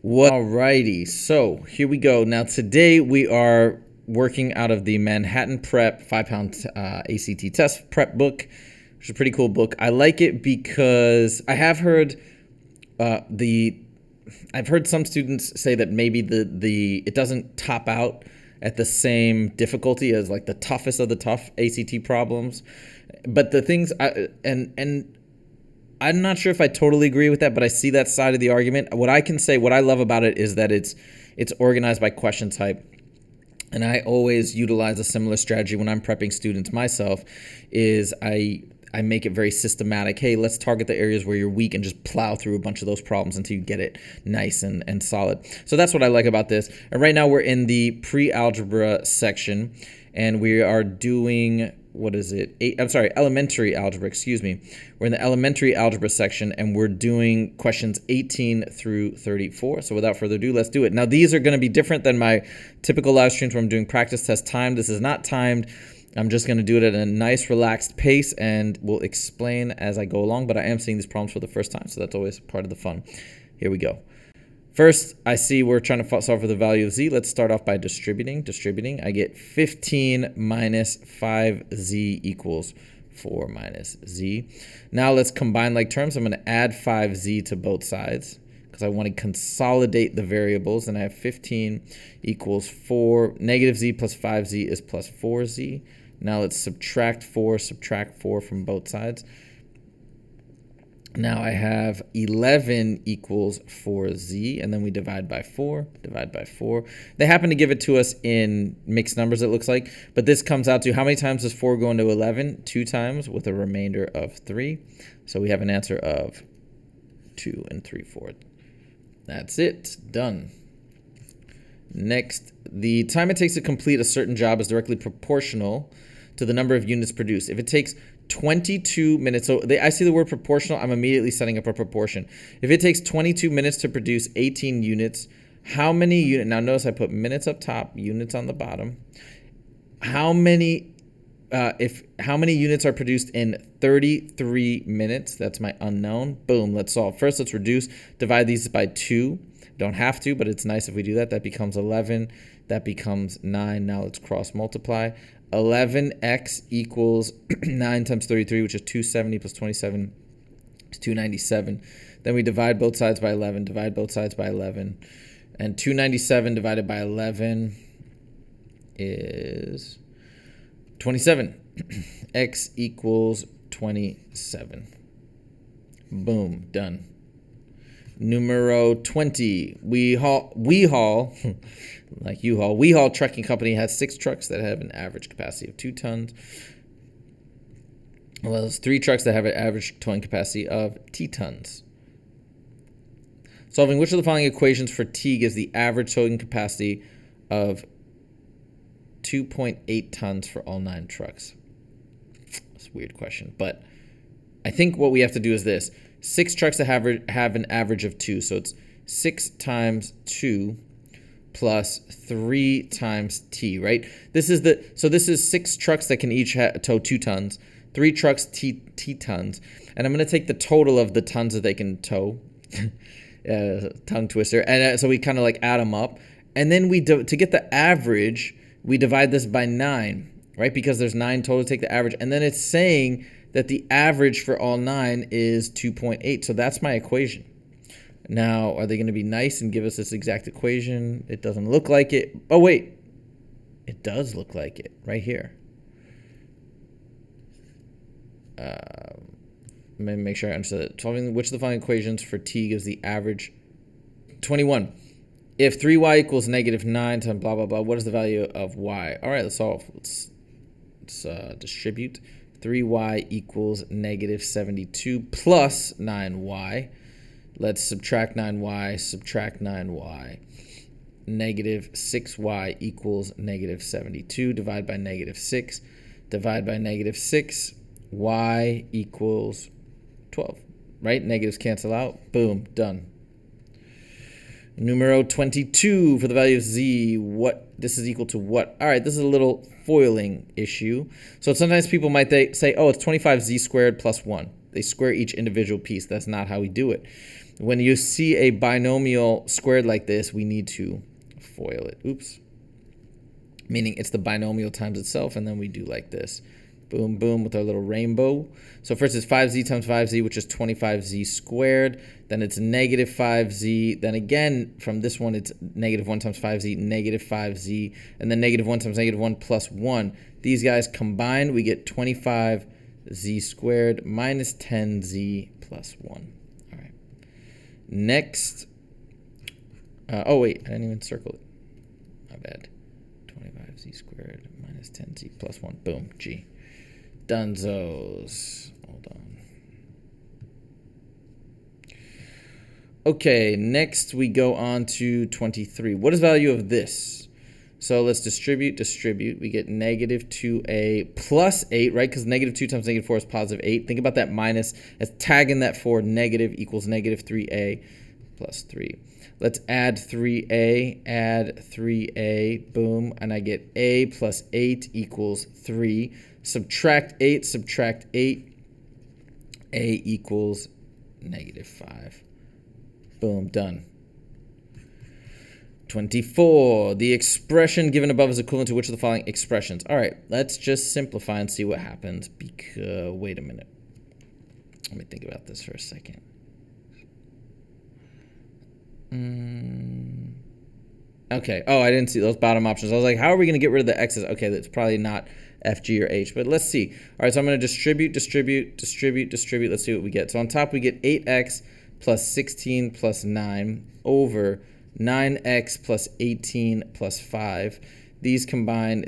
Alrighty, so here we go. Now today we are working out of the Manhattan Prep 5-pound ACT test prep book, which is a pretty cool book. I like it because I have heard I've heard some students say that maybe the it doesn't top out at the same difficulty as like the toughest of the tough ACT problems, but the things and I'm not sure if I totally agree with that, but I see that side of the argument. What I can say, what I love about it is that it's organized by question type. And I always utilize a similar strategy when I'm prepping students myself, is I make it very systematic. Hey, let's target the areas where you're weak and just plow through a bunch of those problems until you get it nice and solid. So that's what I like about this. And right now we're in the pre-algebra section, and we are doing, what is it? Elementary algebra, excuse me. We're in the elementary algebra section, and we're doing questions 18 through 34. So without further ado, let's do it. Now, these are going to be different than my typical live streams where I'm doing practice test time. This is not timed. I'm just going to do it at a nice, relaxed pace, and we'll explain as I go along, but I am seeing these problems for the first time, so that's always part of the fun. Here we go. First, I see we're trying to solve for the value of z. Let's start off by distributing. I get 15 minus 5z equals 4 minus z. Now let's combine like terms. I'm going to add 5z to both sides because I want to consolidate the variables. And I have 15 equals 4. Negative z plus 5z is plus 4z. Now let's subtract 4 from both sides. Now I have 11 equals 4z, and then we divide by 4. They happen to give it to us in mixed numbers, it looks like, but this comes out to how many times does 4 go into 11? 2 times with a remainder of 3. So we have an answer of 2 3/4. That's it. Done. Next, the time it takes to complete a certain job is directly proportional to the number of units produced. If it takes 22 minutes, so I see the word proportional, I'm immediately setting up a proportion. If it takes 22 minutes to produce 18 units, how many units, now notice I put minutes up top, units on the bottom. How many units are produced in 33 minutes? That's my unknown. Boom, let's solve. First, let's reduce, divide these by 2. Don't have to, but it's nice if we do that. That becomes 11, that becomes 9. Now let's cross multiply. 11x equals 9 times 33, which is 270 plus 27 is 297. Then we divide both sides by 11, And 297 divided by 11 is 27. X equals 27. Boom, done. Numero 20. We haul like U-Haul. We Haul Trucking Company has 6 trucks that have an average capacity of 2 tons. Well, there's 3 trucks that have an average towing capacity of T tons. Solving which of the following equations for T gives the average towing capacity of 2.8 tons for all 9 trucks. That's a weird question, but I think what we have to do is this. 6 trucks that have an average of 2, so it's 6 times 2 plus 3 times T, right? This is 6 trucks that can each tow 2 tons, 3 trucks T tons, and I'm going to take the total of the tons that they can tow, tongue twister, and so we kind of like add them up, and then to get the average, we divide this by 9, right? Because there's 9 total, take the average, and then it's saying that the average for all 9 is 2.8. So that's my equation. Now, are they going to be nice and give us this exact equation? It doesn't look like it. Oh, wait. It does look like it right here. Let me make sure I understood it. Solving which of the following equations for T gives the average 21. If 3y equals negative 9 times blah, blah, blah, what is the value of y? All right, let's solve. Let's distribute. 3y equals negative 72 plus 9y. Let's subtract 9y, Negative 6y equals negative 72. Divide by negative 6. Y equals 12. Right? Negatives cancel out. Boom. Done. Numero 22 for the value of z, this is equal to what? All right, this is a little foiling issue. So sometimes people might say, oh, it's 25z squared plus 1. They square each individual piece. That's not how we do it. when you see a binomial squared like this, we need to FOIL it. Oops. Meaning it's the binomial times itself, and then we do like this. Boom, boom, with our little rainbow. So first it's 5z times 5z, which is 25z squared. Then it's negative 5z. Then again, from this one, it's negative 1 times 5z, negative 5z. And then negative 1 times negative 1 plus 1. These guys combined, we get 25z squared minus 10z plus 1. All right. Next. Oh, wait, I didn't even circle it. My bad. 25z squared minus 10z plus 1. Boom, G. Dunzos. Hold on. Okay, next we go on to 23. What is the value of this? So let's distribute. We get negative 2a plus 8, right? Because negative 2 times negative 4 is positive 8. Think about that minus as tagging that 4. Negative equals negative 3a plus 3. Let's add 3a, boom, and I get a plus 8 equals 3. Subtract 8, a equals negative 5. Boom, done. 24. The expression given above is equivalent to which of the following expressions? All right, let's just simplify and see what happens. Because, wait a minute. Let me think about this for a second. Okay. Oh, I didn't see those bottom options. I was like, how are we going to get rid of the x's? Okay, that's probably not F, G, or H, but let's see. All right, so I'm going to distribute. Let's see what we get. So on top, we get 8x plus 16 plus 9 over 9x plus 18 plus 5. These combine.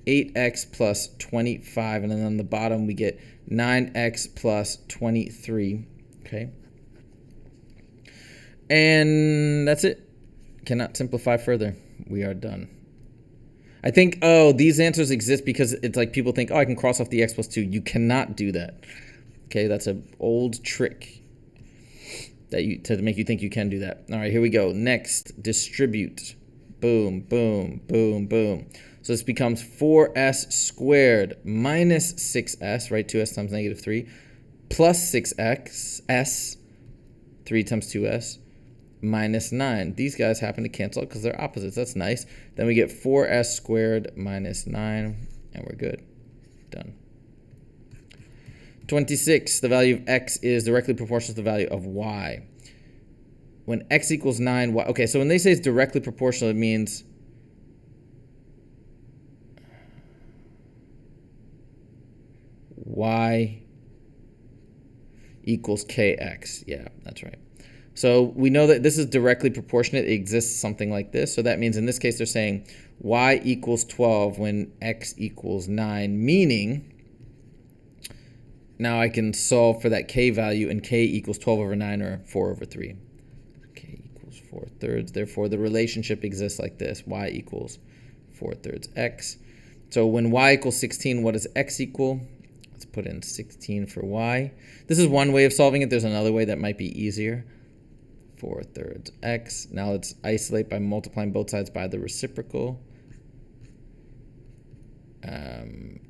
8x plus 25, and then on the bottom, we get 9x plus 23. Okay. And that's it. Cannot simplify further. We are done. I think, oh, these answers exist because it's like people think, oh, I can cross off the x plus 2. You cannot do that. Okay, that's an old trick that to make you think you can do that. All right, here we go. Next, distribute. Boom, boom, boom, boom. So this becomes 4s squared minus 6s, right? 2s times negative 3, plus 6x, s, 3 times 2s, minus 9. These guys happen to cancel because they're opposites. That's nice. Then we get 4s squared minus 9, and we're good. Done. 26. The value of x is directly proportional to the value of y. When x equals 9, y. Okay, so when they say it's directly proportional, it means y equals kx. Yeah, that's right. So we know that this is directly proportionate. It exists something like this. So that means in this case they're saying y equals 12 when x equals 9, meaning now I can solve for that k value, and k equals 12 over 9 or 4 over 3. K equals 4/3. Therefore, the relationship exists like this. Y equals 4/3 x. So when y equals 16, what does x equal? Let's put in 16 for y. This is one way of solving it. There's another way that might be easier. 4/3 x. Now let's isolate by multiplying both sides by the reciprocal.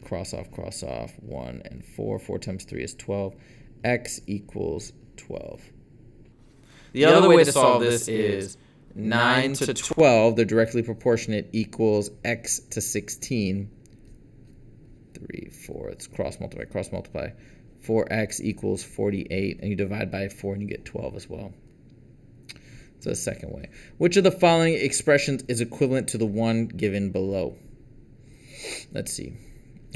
Cross off, 1 and 4. 4 times 3 is 12. X equals 12. The other way to solve this is 9 to 12, they're directly proportionate, equals x to 16. 3, 4, it's cross multiply. 4x equals 48, and you divide by 4 and you get 12 as well. So the second way. Which of the following expressions is equivalent to the one given below? Let's see.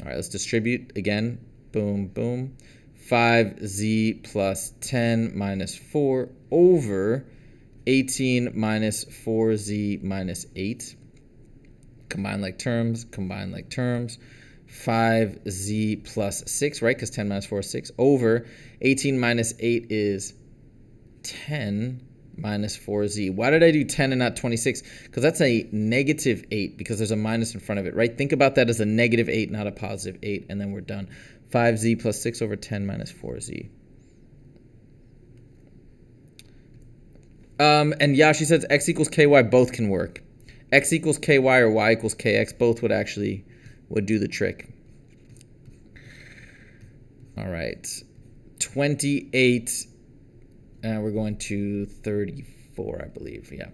All right, let's distribute again. Boom, boom. 5z plus 10 minus 4 over 18 minus 4z minus 8. Combine like terms. 5z plus 6, right? Because 10 minus 4 is 6. Over 18 minus 8 is 10 minus 4z. Why did I do 10 and not 26? Because that's a negative 8 because there's a minus in front of it, right? Think about that as a negative 8, not a positive 8, and then we're done. 5z plus 6 over 10 minus 4z. And Yashi says x equals ky, both can work. X equals ky or y equals kx, both would do the trick. All right. 28 And we're going to 34, I believe. Yeah.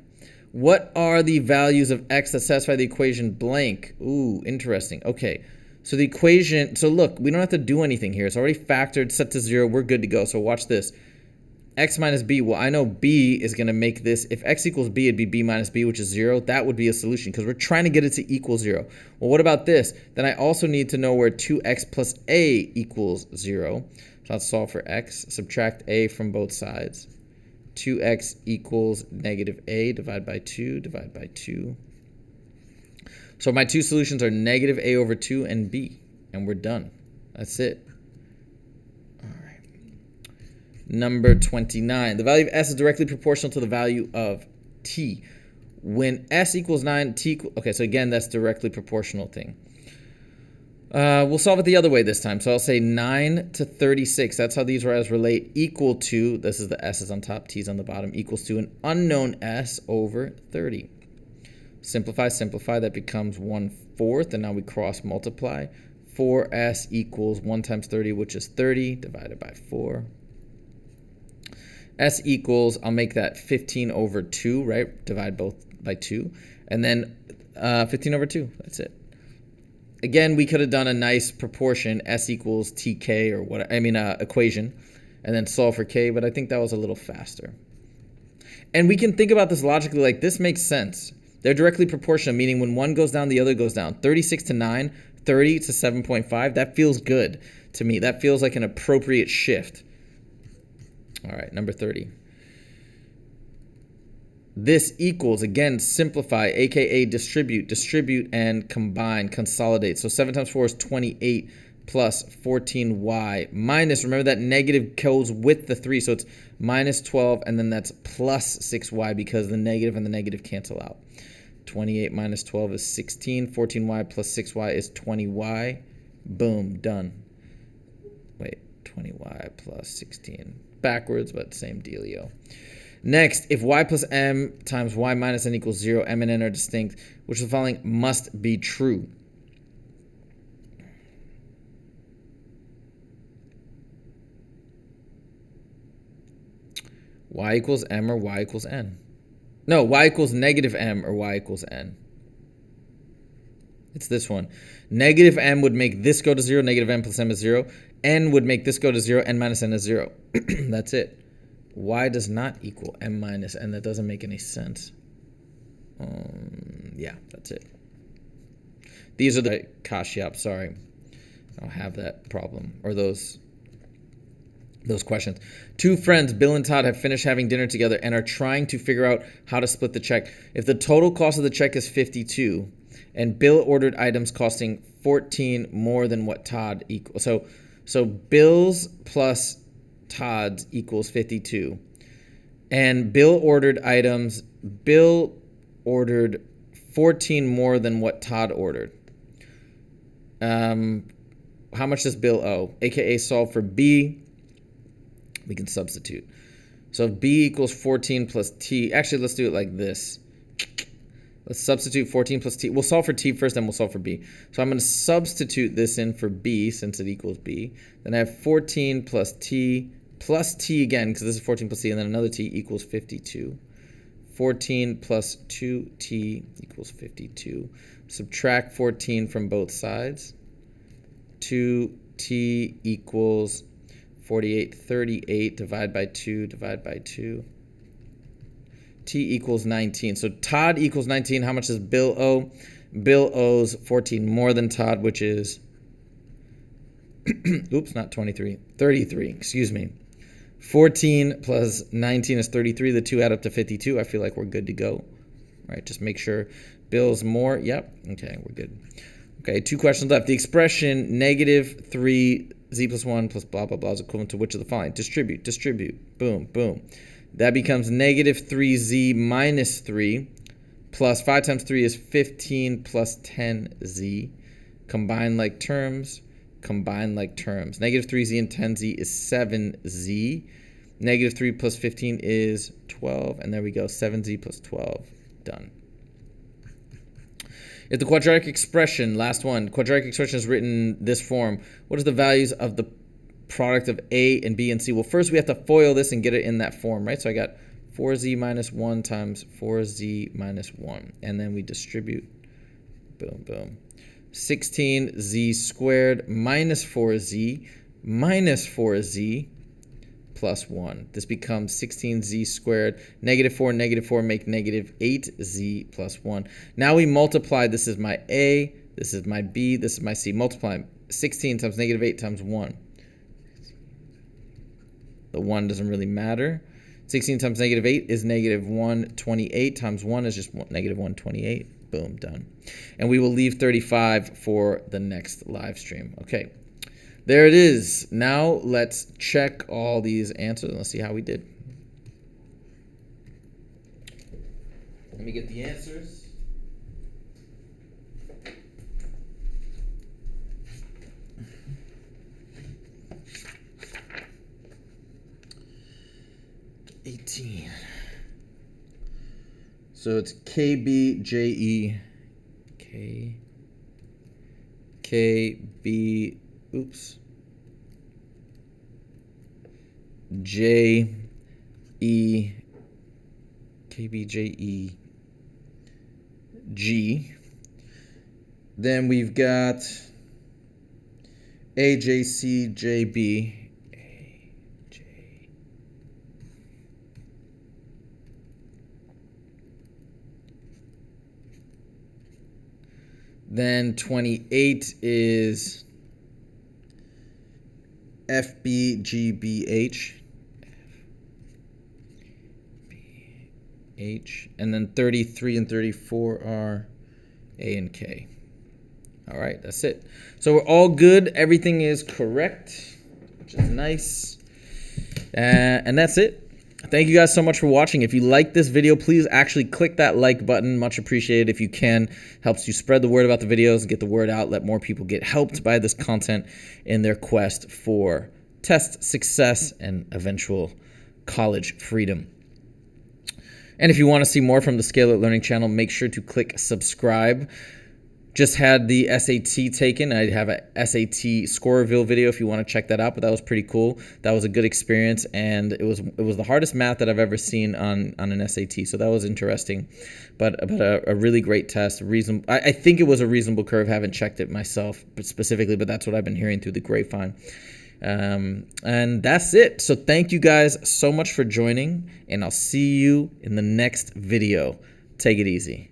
What are the values of x that satisfy the equation blank? Ooh, interesting. Okay. So the equation, so look, we don't have to do anything here. It's already factored, set to 0. We're good to go. So watch this. X minus b. Well, I know b is going to make this. If x equals b, it'd be b minus b, which is 0. That would be a solution because we're trying to get it to equal 0. Well, what about this? Then I also need to know where 2x plus a equals 0. So let's solve for x. Subtract a from both sides. 2x equals negative a, divide by 2, divide by 2. So my two solutions are negative a over 2 and b. And we're done. That's it. All right. Number 29. The value of s is directly proportional to the value of t. When s equals 9, t... Okay, so again, that's directly proportional thing. We'll solve it the other way this time. So I'll say 9 to 36. That's how these rays relate. Equal to, this is the s's on top, t's on the bottom, equals to an unknown s over 30. Simplify, simplify. That becomes 1/4. And now we cross multiply. 4s equals 1 times 30, which is 30, divided by 4. S equals, I'll make that 15 over 2, right? Divide both by 2. And then 15 over 2. That's it. Again, we could have done a nice proportion, s equals tk or what, equation, and then solve for k, but I think that was a little faster. And we can think about this logically, like this makes sense. They're directly proportional, meaning when one goes down, the other goes down. 36 to 9, 30 to 7.5, that feels good to me. That feels like an appropriate shift. All right, number 30. This equals, again, simplify, aka distribute, and combine, consolidate. So 7 times 4 is 28 plus 14y minus, remember that negative goes with the 3, so it's minus 12, and then that's plus 6y because the negative and the negative cancel out. 28 minus 12 is 16, 14y plus 6y is 20y. Boom, done. Wait, 20y plus 16. Backwards, but same dealio. Next, if y plus m times y minus n equals 0, m and n are distinct, which of the following must be true? Y equals m or y equals n? No, y equals negative m or y equals n. It's this one. Negative m would make this go to 0, negative m plus m is 0. N would make this go to 0, n minus n is 0. That's it. Y does not equal m minus n. That doesn't make any sense. Yeah, that's it. These are the Kashyap, sorry. I don't have that problem, or those questions. Two friends, Bill and Todd, have finished having dinner together and are trying to figure out how to split the check. If the total cost of the check is 52 and Bill ordered items costing 14 more than what Todd equals. So Bill's plus Todd's equals 52. And Bill ordered 14 more than what Todd ordered. How much does Bill owe? AKA solve for B. We can substitute. So B equals 14 plus T. Actually, let's do it like this. Let's substitute 14 plus T. We'll solve for T first, then we'll solve for B. So I'm going to substitute this in for B since it equals B. Then I have 14 plus T again, because this is 14 plus T, and then another T equals 52. 14 plus 2T equals 52. Subtract 14 from both sides. 2T equals 48, 38, divide by 2, divide by 2. T equals 19. So Todd equals 19. How much does Bill owe? Bill owes 14 more than Todd, which is, oops, not 23, 33, excuse me. 14 plus 19 is 33. The two add up to 52. I feel like we're good to go. All right, just make sure Bill's more. Yep, okay, we're good. Okay, two questions left. The expression negative 3z plus 1 plus blah, blah, blah is equivalent to which of the following? Distribute, boom, boom. That becomes negative 3z minus 3 plus 5 times 3 is 15 plus 10z. Combine like terms. Negative 3z and 10z is 7z. Negative 3 plus 15 is 12. And there we go, 7z plus 12. Done. If the quadratic expression, last one, quadratic expression is written in this form, what is the values of the product of A and B and C. Well, first we have to FOIL this and get it in that form, right? So I got 4z minus 1 times 4z minus 1. And then we distribute. Boom, boom. 16z squared minus 4z minus 4z plus 1. This becomes 16z squared. Negative 4 make negative 8z plus 1. Now we multiply. This is my A. This is my B. This is my C. Multiply 16 times negative 8 times 1. The 1 doesn't really matter. 16 times negative 8 is negative 128 times 1 is just negative 128. Boom, done. And we will leave 35 for the next live stream. Okay, there it is. Now let's check all these answers and let's see how we did. Let me get the answers. So it's KBJE, KB, oops, JE, KBJE, G. Then we've got AJCJB. Then 28 is FBGBH. And then 33 and 34 are A and K. All right, that's it. So we're all good. Everything is correct, which is nice. And that's it. Thank you guys so much for watching. If you like this video, please actually click that like button. Much appreciated if you can. Helps you spread the word about the videos and get the word out. Let more people get helped by this content in their quest for test success and eventual college freedom. And if you want to see more from the Scale It Learning channel, make sure to click subscribe. Just had the SAT taken. I have a SAT score reveal video if you want to check that out, but that was pretty cool. That was a good experience, and it was the hardest math that I've ever seen on an SAT, so that was interesting. But a really great test. I think it was a reasonable curve. Haven't checked it myself specifically, but that's what I've been hearing through the grapevine. And that's it. So thank you guys so much for joining, and I'll see you in the next video. Take it easy.